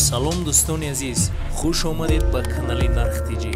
салом дӯстони азиз, хуш омадед ба канали Нархтиҷи.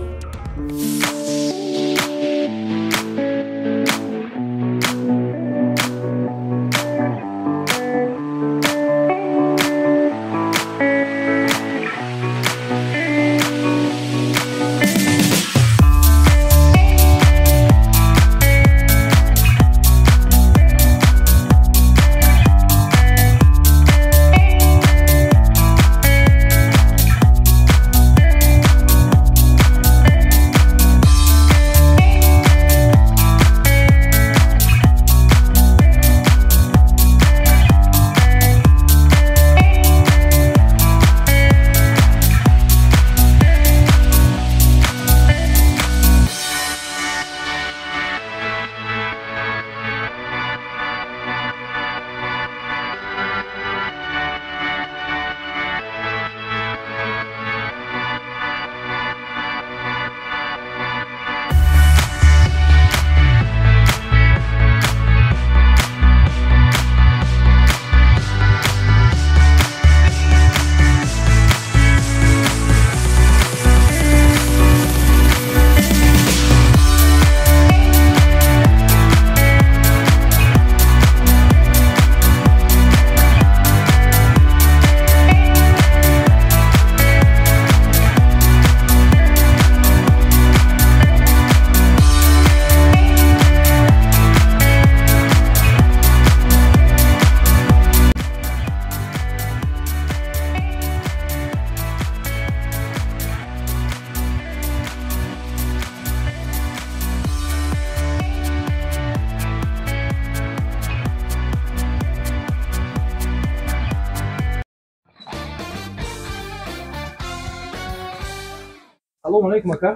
Салом алейкум ака.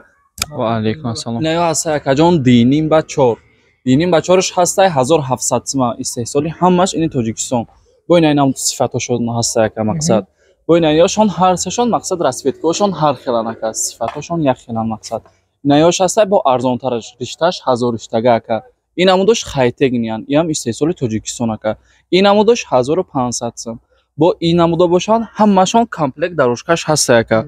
Ва алейкум ассалом. Не ҳаста акаҷон диним ба 4. Диним ба 4-ш ҳастай 1700 сима истеҳсоли ҳамаш ини Тоҷикистон. Бо ин нам сифатошон ҳаста ака мақсад. Бо ин ёшон ҳар сешон мақсад расветкошон ҳар хелан ака сифатошон як хелан мақсад. Наёш ҳастай бо арзонтараш ришташ 1000 риштага ака. Ин амудош хайтегниан. Ям истеҳсоли Тоҷикистон ака. Ин амудош 1500 сим. Бо ин амудо бошан ҳамашон комплект дарошкаш ҳаста ака.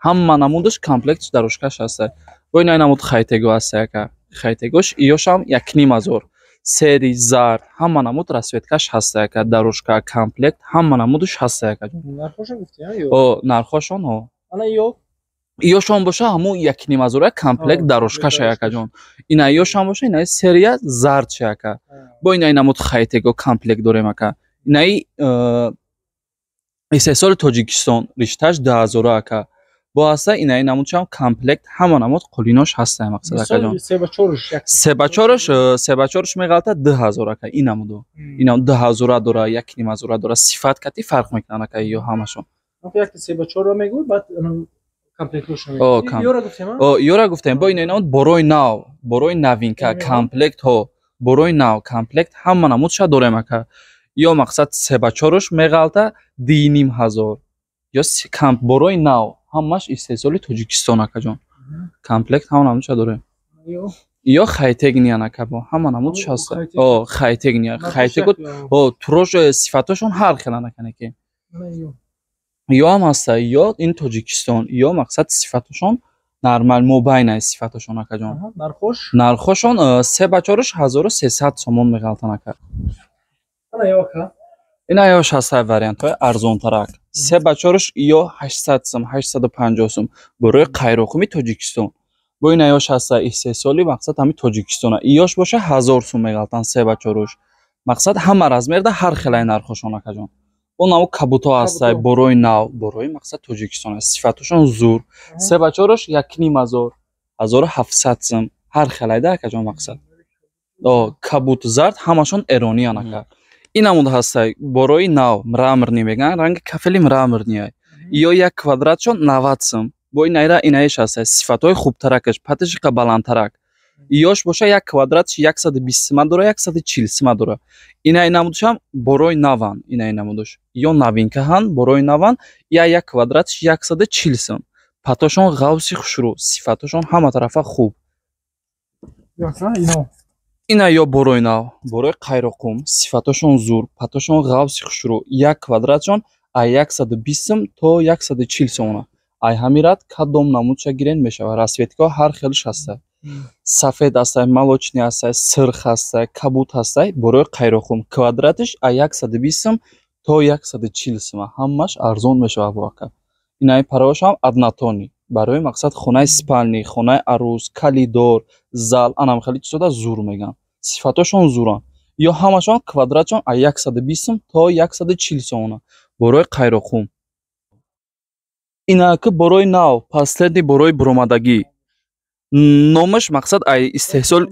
Ҳамма намудаш комплект дарошкаш ҳаста. Бо ин намуд хайтего ҳаста ака. Хайтегош иёшам 1500. Сери зард ҳамма намуд расветкаш ҳаста ака. Дарошка комплект ҳамма намудаш ҳаста ака. Нархошон гуфтӣ ё? О, нархошон ҳо. Ана ё? Иёшон боша ҳаму 1500 комплект дарошкаш ака ҷон. Ина иёшам боша ина серия зард ша ака. Бо ина намуд хайтего комплект дорем ака. Ина истеҳсоли Тоҷикистон ришташ 10000 ака. Бо ҳаста ина намудшам комплект ҳама намуд қулинош ҳаста мақсад ака ҷон. 3 ба 4 меғалта 2000 ака ин намуд. Ина 2000 дора 1500 дора сифат кати фарқ мекунад ака ё ҳамашон. Як 3 ба 4 мегӯй баъд комплектош мегӯй. Ёра гуфтем а? О, ёра гуфтем. Бо ина намуд борои нав, борои новинка комплект ҳо, борои нав комплект ҳама намудша дорем ака. Ё мақсад 3 ба 4 меғалта 2500. Ё комп борои нав ҳамаш истеҳсоли Тоҷикистон ака ҷон. Комплект ҳама намудша дорем. Ё хайтегниан ака бо ҳама намудш ҳаста. О, хайтегниан. Хайтего о трош сифатошон ҳар хелан ака неки. Ё ҳам ҳаста, ё ин Тоҷикистон, ё мақсад сифатошон нормал мобайна сифатошон ака ҷон. Нархош? Нархошон 3 ба 4 1300 сомон меғалтан ака. Ана ё ака. Ина ёш ҳастай вариантҳои арзонтарак. 3 ба 4 ё 800 сим, 850 сим борои қайроқуми Тоҷикистон. Бо ина ёш ҳастай истеҳсоли мақсад ҳами Тоҷикистона. Ёш боша 1000 сум меғалтан 3 ба 4. Мақсад ҳама размерда ҳар хелай нархошон ака ҷон. Бо наву кабуто ҳастай борои нав, борои мақсад Тоҷикистон аст. Сифатошон зур. 3 ба 4 1500, 1700 сим ҳар хелайда ака ҷон мақсад. О, кабут зард ҳамашон эрониян ака. Ин намуд ҳастай борои нав мраморни меган ранги кафели мраморни ё як квадратшон 90 сим. Бо инайра инаиш ҳастай сифатҳои хубтаракаш патишика баландтарак. Ёш боша як квадратш 120 сима дора 140 сима дора. Инай намудшам борои наван инай намудаш. Ё новинка ҳан борои наван я як квадратш 140 сим. Патошон ғавси хушрӯ сифатошон ҳама тарафа хуб. Ина ё борои нав, борои қайроқум, сифатошон зур, патошон ғавси хушрӯ, як квадратшон ай 120 сом то 140 сомона. ай ҳамират кадом намудша гирен мешава. Расветка ҳар хелш ҳастай. Сафед ҳастай, молочный ҳастай, сирх ҳастай, кабут ҳастай. Борои қайрохум квадратиш ай 120 сом то 140 сом. Ҳамаш арзон мешава воқа. Инаи паравашам однотонни. Барои мақсад хонаи спальни, хонаи арӯз, калидор, зал, анам хеле чизода зур меган. Сифатошон зуран. Ё ҳамашон квадратшон ай 120 сом то 140 сомона. Борои қайрохум. Инаки борои нав, последний борои буромадагӣ. Номаш мақсад ай истеҳсол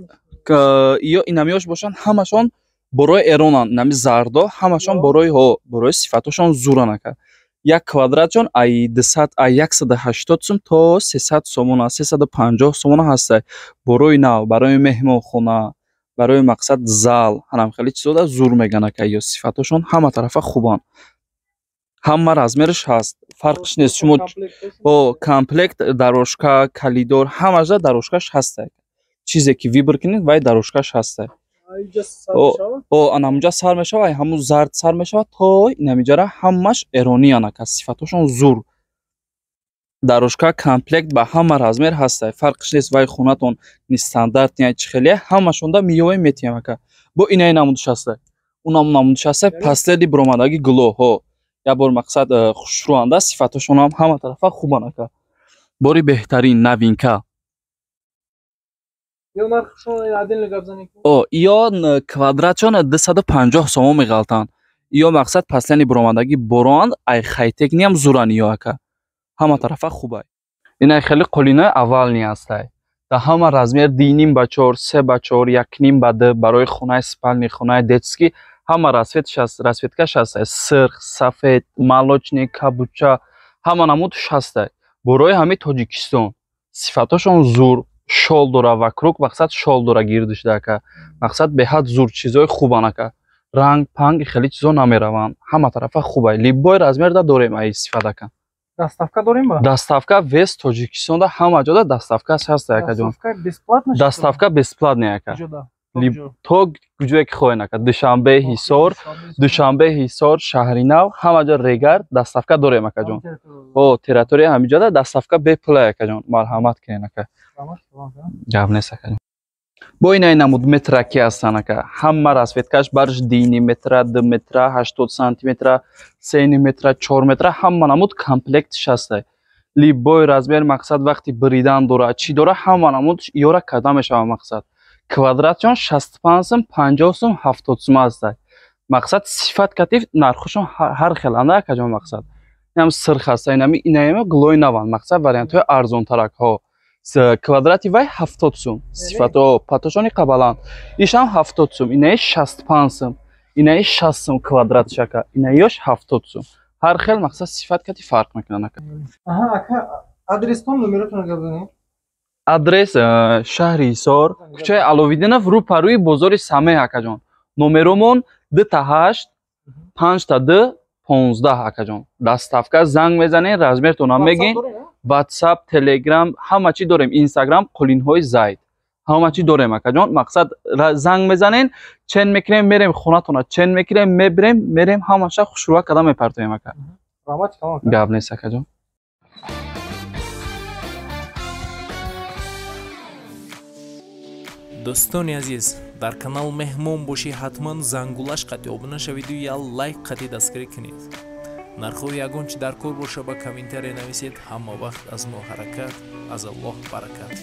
ё инамиёш бошанд, ҳамашон борои эронанд. Нами зардо ҳамашон борои сифатошон зуранака. Як квадратшон ай 200 ай 180 сом то 300 сомона, 350 сомона ҳастай. Борои нав, барои меҳмонхона, барои мақсад зал, ҳанам хеле чизода зур меганака. Ё сифатошон ҳама тарафа хубанд. ҳама размериш ҳаст. Фарқиш нест. Шумо комплект дорожка, калидор, ҳамаша дорожкаш ҳастай. Чизе ки вибр кунед, вай дорожкаш ҳастай. Анамҷа сар мешава, ай ҳамун зард сар мешава то инамиҷара ҳамаш эрони анака. Сифатошон зур. Дорожка комплект ба ҳама размер ҳастай. Фарқиш нест. Вай хонатон нестандарт я чихелия ҳамашонда миёве метиямака. Бо инаи намудиш ҳастай. Унам намудиш ҳастай. Последний буромадаги глоҳо. Я бор мақсад хушрӯанда сифатошонам ҳама тарафа хубанака. Бори беҳтарин навинка. Ё квадратшон 250 сомо меғалтанд. Ё мақсад последний буромадаги бороанд ай хайтекниам зуран ё ака. Ҳама тарафа хубай. Инай хеле қолинои аввални ҳастай. Да ҳама размер 2,5 ба 4, 3 ба 4, 1,5 ба 2 барои хонаи спальни, хонаи детский ҳама расветкаш ҳастай. Сирх, сафед, молочный, кабуча ҳама намудш ҳастай. Борои ҳами Тоҷикистон. Сифатошон зур, шол дора вакруг, мақсад шол дора гирдиш дака. Мақсад беҳад зур чизои хубанака. Ранг, панг хеле чизо намераванд. Ҳама тарафа хубай. Либой размерда дорем ай сифадака. Доставка дорем ба? Доставка вес Тоҷикистонда ҳама ҷода доставкаш ҳастай ака ҷон. Доставка бесплатна? Доставка бесплатная ака. Ҷода. То куҷое ки хоҳен ака. Душанбе Ҳисор, Шаҳринав, ҳама ҷо регар доставка дорем ака ҷон. Территория ҳамиҷода доставка беплай ака ҷон. Марҳамат кунед ака. Гап нест ака ҷон. Бо инаи намуд метра ки ҳастан ака. Ҳама расветкаш барш 2 метра, 2 метра, 80 сантиметра, 3 метра, 4 метра ҳама намуд комплектш ҳастай. Либой размер мақсад вақти биридан дора, чӣ дора ҳама намуд ёра карда мешава мақсад. Квадратшон 65 сом, 50 сом, 70 сом ҳастай. Мақсад сифат катиф нархушон ҳар хеланда ака ҷон мақсад. Инам сирх ҳастай, инаи глои наванд. Мақсад вариантҳои арзонтаракҳо. Квадрати вай 70 сом. Сифато патошони қабаланд. Ишам 70 сом, инаи 65 сом. Инаи 60 сом квадратш ака. Инаиёш 70 сом. Ҳар хел мақсад сифат кати фарқ мекунад ака. Аҳа ака, адрестон номеротон гап занед? Адрес шаҳри Ҳисор, кӯчаи Аловиддинов, рӯпарӯи бозори Самеъ ака ҷон. Номеромон 2 5 2 15 ака ҷон. Доставка занг мезанед, размертонам мегин. WhatsApp, Telegram, ҳама чӣ дорем. Instagram, Қулинҳои Зайд. ҳама чӣ дорем ака ҷон. Мақсад занг мезанен, чен мекунем, мерем хонатона, чен мекунем, мебирем, мерем ҳамаша хушрӯва карда мепартоем ака. Гап нест ака ҷон. дӯстони азиз, дар канал меҳмон бошӣ, ҳатман зангулаш қати обуна шавиду я лайк қати дастгирӣ кунед. нархҳои ягон чӣ дар кор боша ба комментария нависед. ҳама вақт аз мо ҳаракат, аз Аллоҳ баракат.